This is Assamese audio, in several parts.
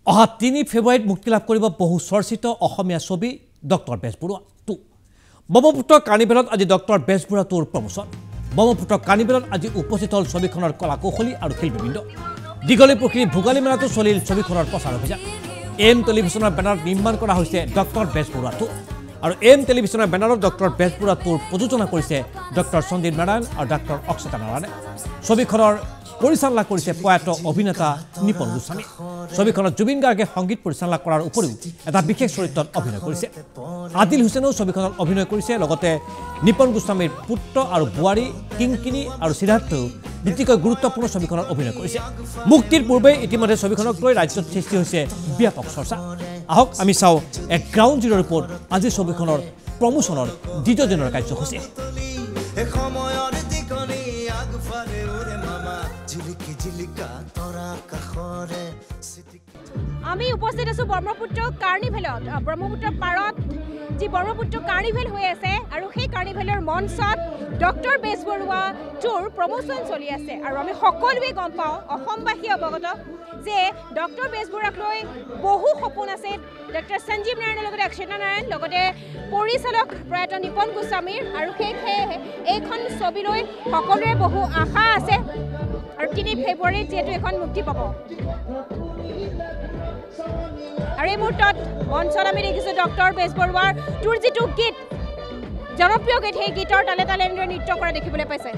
অহা 3 ফেব্ৰুৱাৰীত মুক্তি লাভ কৰিব বহু চৰ্চিত অসমীয়া ছবি ডক্টৰ বেজবৰুৱা 2 ব্ৰহ্মপুত্ৰ কাৰ্নিভেলত আজি ডক্টৰ বেজবৰুৱা 2ৰ প্ৰমোচন ব্ৰহ্মপুত্ৰ কাৰ্নিভেলত আজি উপস্থিত হল ছবিখনৰ কলাকৌশলী আৰু শিল্পীবৃন্দ দীঘলী পুখুৰী ভোগালী মেলাতো চলিল ছবিখনৰ প্ৰচাৰ অভিযান এম টেলিভিছনৰ বেনাৰত নিৰ্মাণ কৰা হৈছে ডক্টৰ বেজবৰুৱা 2 আৰু এম টেলিভিছনৰ বেনাৰত ডক্টৰ বেজবৰুৱা 2ৰ প্ৰযোজনা কৰিছে ডক্টৰ সঞ্জীৱ নাৰায়ণ আৰু ডক্টৰ অক্ষতা নাৰায়ণে ছবিখনৰ পৰিচালনা কৰিছে প্ৰয়াত অভিনেতা নিপন গোস্বামী ছবিখনত জুবিন গাৰ্গে সংগীত পৰিচালনা কৰাৰ উপৰিও এটা বিশেষ চৰিত্ৰত অভিনয় কৰিছে আদিল হুছেইনেও ছবিখনত অভিনয় কৰিছে লগতে নিপন গোস্বামীৰ পুত্ৰ আৰু বুৱাৰী কিংকিনী আৰু সিদ্ধাৰ্থও দুটিকৈ গুৰুত্বপূৰ্ণ ছবিখনত অভিনয় কৰিছে মুক্তিৰ পূৰ্বে ইতিমধ্যে ছবিখনক লৈ ৰাজ্যত সৃষ্টি হৈছে ব্যাপক চৰ্চা আহক আমি চাও এক গ্ৰাউণ্ড জিৰ' ৰিপৰ্ট আজি ছবিখনৰ প্ৰমোচনৰ দ্বিতীয় দিনৰ কাৰ্যসূচী আমি উপস্থিত আছো ব্ৰহ্মপুত্ৰ কাৰ্নিভেলত ব্ৰহ্মপুত্ৰ পাৰত যি ব্ৰহ্মপুত্ৰ কাৰ্নিভেল হৈ আছে আৰু সেই কাৰ্নিভেলৰ মঞ্চত ডক্টৰ বেজবৰুৱা 2ৰ প্ৰমোচন চলি আছে আৰু আমি সকলোৱে গম পাওঁ অসমবাসী অৱগত যে ডক্টৰ বেজবৰুৱাক লৈ বহু সপোন আছে ডক্টৰ সঞ্জীৱ নাৰায়ণৰ লগতে অক্ষতা নাৰায়ণ লগতে পৰিচালক প্ৰয়াত নিপন গোস্বামীৰ আৰু সেয়েহে এইখন ছবিলৈ সকলোৰে বহু আশা আছে আৰু 3 ফেব্ৰুৱাৰীত যেহেতু এখন মুক্তি পাব আৰু এই মুহূৰ্তত মঞ্চত আমি দেখিছোঁ ডক্টৰ বেজবৰুৱাৰ 2ৰ যিটো গীত জনপ্ৰিয় গীত সেই গীতৰ তালে তালে এনেদৰে নৃত্য কৰা দেখিবলৈ পাইছে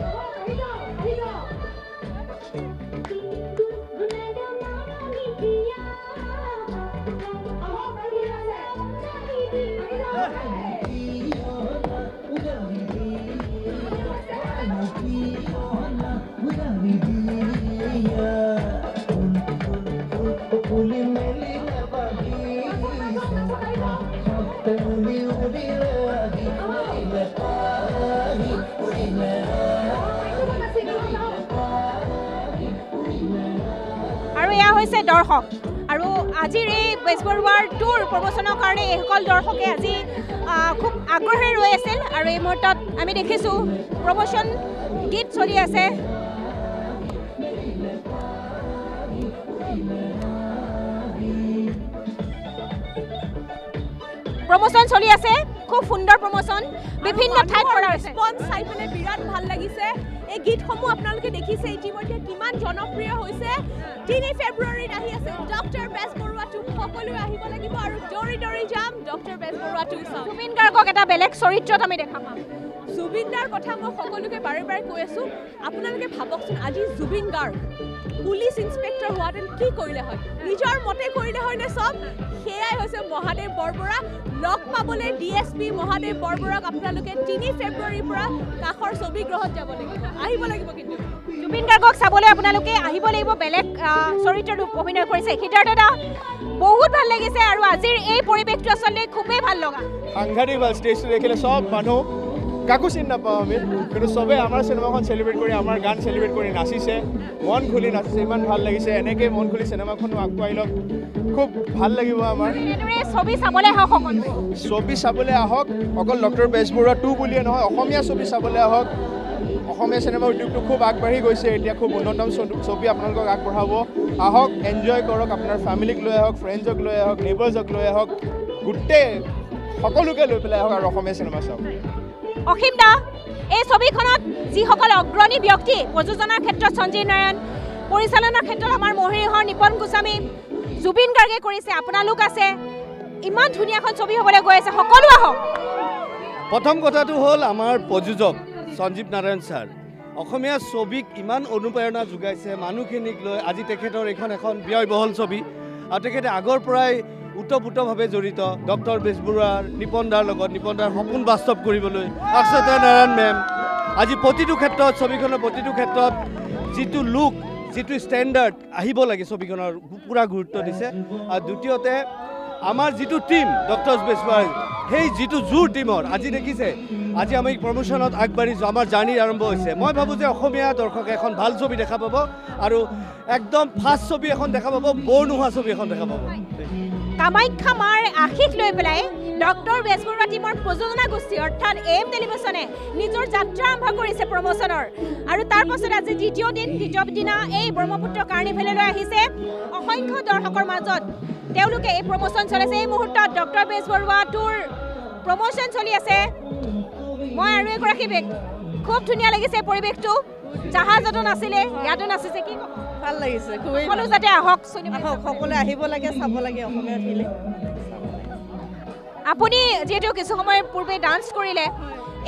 আৰু এয়া হৈছে দৰ্শক আৰু আজিৰ এই বেজবৰুৱাৰ 2ৰ প্ৰমোচনৰ কাৰণে এইসকল দৰ্শকে আজি খুব আগ্ৰহেৰে ৰৈ আছিল আৰু এই মুহূৰ্তত আমি দেখিছোঁ প্ৰমোচন গীত চলি আছে প্ৰমোচন চলি আছে খুব সুন্দৰ প্ৰমোচন বিভিন্ন ঠাইত কৰা ৰেছপন্স চাই পেলাই বিৰাট ভাল লাগিছে এই গীতসমূহ আপোনালোকে দেখিছে ইতিমধ্যে কিমান জনপ্ৰিয় হৈছে 3 ফেব্ৰুৱাৰীত আহি আছে ডক্টৰ বেজবৰুৱা 2 সকলোৱে আহিব লাগিব আৰু দৌৰি দৌৰি যাম ডক্টৰ বেজবৰুৱা 2 চাম জুবিন গাৰ্গক এটা বেলেগ চৰিত্ৰত আমি দেখা পাম জুবিন দাৰ কথা মই সকলোকে বাৰে বাৰে কৈ আছোঁ আপোনালোকে ভাবকচোন আজি জুবিন গাৰ্গ পুলিচ ইন্সপেক্টৰ হোৱাহেঁতেন কি কৰিলে হয় নিজৰ মতে কৰিলে হয়নে চব সেয়াই হৈছে মহাদেৱ বৰবৰা লগ পাবলৈ ডিএছপি মহাদেৱ বৰবৰাক আপোনালোকে 3 ফেব্ৰুৱাৰীৰ পৰা কাষৰ ছবিগৃহত যাব লাগিব আহিব লাগিব কিন্তু জুবিন গাৰ্গক চাবলৈ আপোনালোকে আহিব লাগিব বেলেগ চৰিত্ৰত অভিনয় কৰিছে সিদ্ধাৰ্থ দা বহুত ভাল লাগিছে আৰু আজিৰ এই পৰিৱেশটো আচলতে খুবেই ভাল লগা সাংঘাতিক ভাল ষ্টেজটো দেখিলে চব মানুহ কাকো চিনি নাপাওঁ আমি কিন্তু চবেই আমাৰ চিনেমাখন চেলিব্ৰেট কৰি আমাৰ গান চেলিব্ৰেট কৰি নাচিছে মন খুলি নাচিছে ইমান ভাল লাগিছে এনেকৈ মন খুলি চিনেমাখনো আগুৱাই লওক খুব ভাল লাগিব আমাৰ ছবি চাবলৈ আহক ছবি চাবলৈ আহক অকল ডক্টৰ বেজবৰুৱা 2 বুলিয়ে নহয় অসমীয়া ছবি চাবলৈ আহক অসমীয়া চিনেমা উদ্যোগটো খুব আগবাঢ়ি গৈছে এতিয়া খুব উন্নতম ছবি আপোনালোকক আগবঢ়াব আহক এনজয় কৰক আপোনাৰ ফেমিলিক লৈ আহক ফ্ৰেণ্ডছক লৈ আহক নেইবাৰ্ছক লৈ আহক গোটেই সকলোকে লৈ পেলাই আহক আৰু অসমীয়া চিনেমা চাওক অসীম দা এই ছবিখনত যিসকল অগ্ৰণী ব্যক্তি প্ৰযোজনাৰ ক্ষেত্ৰত সঞ্জীৱ নাৰায়ণ পৰিচালনাৰ ক্ষেত্ৰত আমাৰ মহিৰীহৰ নিপন গোস্বামী জুবিন গাৰ্গে কৰিছে আপোনালোক আছে ইমান ধুনীয়াখন ছবি হ'বলৈ গৈ আছে সকলো আহক প্ৰথম কথাটো হ'ল আমাৰ প্ৰযোজক সঞ্জীৱ নাৰায়ণ ছাৰ অসমীয়া ছবিক ইমান অনুপ্ৰেৰণা যোগাইছে মানুহখিনিক লৈ আজি তেখেতৰ এখন ব্যয়বহুল ছবি আৰু তেখেতে আগৰ পৰাই ওতঃপ্ৰোতভাৱে জড়িত ডক্টৰ বেজবৰুৱাৰ নিপন দাৰ লগত নিপন দাৰ সপোন বাস্তৱ কৰিবলৈ অক্ষতা নাৰায়ণ মেম আজি প্ৰতিটো ক্ষেত্ৰত ছবিখনৰ প্ৰতিটো ক্ষেত্ৰত যিটো লুক যিটো ষ্টেণ্ডাৰ্ড আহিব লাগে ছবিখনৰ পূৰা গুৰুত্ব দিছে আৰু দ্বিতীয়তে আমাৰ যিটো টীম ডক্টৰ বেজবৰুৱাৰ সেই যিটো জোৰ টীমৰ আজি দেখিছে আজি আমি প্ৰমোচনত আগবাঢ়িছোঁ আমাৰ জাৰ্ণি আৰম্ভ হৈছে মই ভাবোঁ যে অসমীয়া দৰ্শকে এখন ভাল ছবি দেখা পাব আৰু একদম ফাষ্ট ছবি এখন দেখা পাব বৰ নোহোৱা ছবি এখন দেখা পাব কামাখ্যা মাৰ আশীষ লৈ পেলাই ডক্টৰ বেজবৰুৱা টিমৰ প্ৰযোজনা গোষ্ঠী অৰ্থাৎ এম টেলিভিছনে নিজৰ যাত্ৰা আৰম্ভ কৰিছে প্ৰমোচনৰ আৰু তাৰ পাছত আজি দ্বিতীয় দিনা এই ব্ৰহ্মপুত্ৰ কাৰ্নিভেললৈ আহিছে অসংখ্য দৰ্শকৰ মাজত তেওঁলোকে এই প্ৰমোশ্যন চলাইছে এই মুহূৰ্তত ডক্টৰ বেজবৰুৱা টুৰ প্ৰমোশ্যন চলি আছে মই আৰু এগৰাকী ব্যক্তি খুব ধুনীয়া লাগিছে পৰিৱেশটো জাহাজতো নাছিলে ইয়াতো নাচিছে কি ভাল লাগিছে খুবেই সকলো যাতে আহক সকলোৱে আহিব লাগে চাব লাগে অসমীয়া ফিল্ম আপুনি যিহেতু কিছু সময় পূৰ্বে ডান্স কৰিলে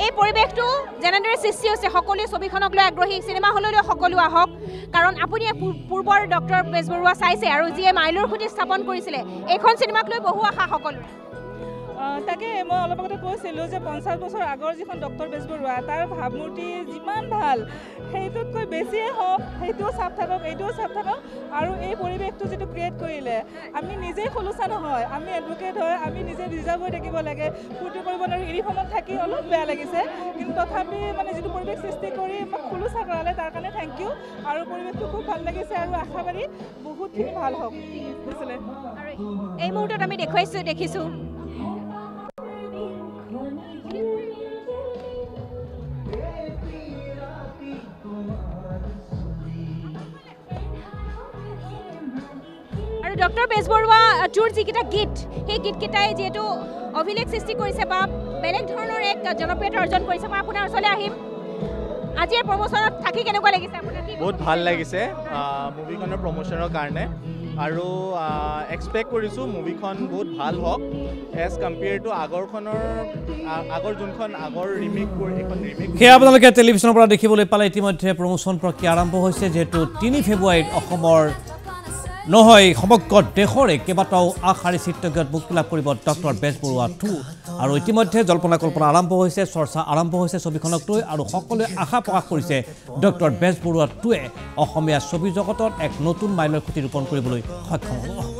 এই পৰিৱেশটো যেনেদৰে সৃষ্টি হৈছে সকলোৱে ছবিখনক লৈ আগ্ৰহী চিনেমা হললৈ সকলো আহক কাৰণ আপুনি পূৰ্বৰ ডক্টৰ বেজবৰুৱা চাইছে আৰু যিয়ে মাইলৰ খুঁটি স্থাপন কৰিছিলে এইখন চিনেমাক লৈ বহু আশা সকলো তাকে মই অলপ আগতে কৈছিলোঁ যে 50 বছৰ আগৰ যিখন ডক্টৰ বেজবৰুৱা তাৰ ভাৱমূৰ্তি যিমান ভাল সেইটোতকৈ বেছিয়ে হওক সেইটোও চাপ থাকক এইটোও চাপ থাকক আৰু এই পৰিৱেশটো যিটো ক্ৰিয়েট কৰিলে আমি নিজেই খোলোচা নহয় আমি এডভোকেট হয় আমি নিজে ৰিজাৰ্ভ হৈ থাকিব লাগে ফূৰ্তি কৰিব নোৱাৰোঁ ইউনিফৰ্মত থাকি অলপ বেয়া লাগিছে কিন্তু তথাপি মানে যিটো পৰিৱেশ সৃষ্টি কৰি আমাক খোলোচা কৰালে তাৰ কাৰণে থেংক ইউ আৰু পৰিৱেশটো খুব ভাল লাগিছে আৰু আশাবাদী বহুতখিনি ভাল হওক বুজিছিলে এই মুহূৰ্তত আমি দেখিছোঁ ডক্টৰ বেজবৰুৱা টুৰ যিকেইটা গীত সেই গীতকেইটাই যিহেতু অভিলেখ সৃষ্টি কৰিছে বা বেলেগ ধৰণৰ এক জনপ্ৰিয়তা অৰ্জন কৰিছে মই আপোনাৰ ওচৰলৈ আহিম আজিৰ প্ৰমোশ্যনত থাকি কেনেকুৱা লাগিছে আপোনাৰ বহুত ভাল লাগিছে মুভিখনৰ প্ৰমোশ্যনৰ কাৰণে আৰু এক্সপেক্ট কৰিছোঁ মুভিখন বহুত ভাল হওক এজ কম্পেয়াৰ টু আগৰ যোনখন ৰিমেক এইখন ৰিমেক সেয়া আপোনালোকে টেলিভিশ্যনৰ পৰা দেখিবলৈ পালে ইতিমধ্যে প্ৰমোশ্যন প্ৰক্ৰিয়া আৰম্ভ হৈছে যিহেতু 3 ফেব্ৰুৱাৰীত অসমৰ নহয় সমগ্ৰ দেশৰে কেইবাটাও আগশাৰী চিত্ৰগীত মুক্তি লাভ কৰিব ডক্টৰ বেজবৰুৱা 2 আৰু ইতিমধ্যে জল্পনা কল্পনা আৰম্ভ হৈছে চৰ্চা আৰম্ভ হৈছে ছবিখনক লৈ আৰু সকলোৱে আশা প্ৰকাশ কৰিছে ডক্টৰ বেজবৰুৱা 2 অসমীয়া ছবি জগতত এক নতুন মাইলৰ খুঁটি ৰোপণ কৰিবলৈ সক্ষম হ'ব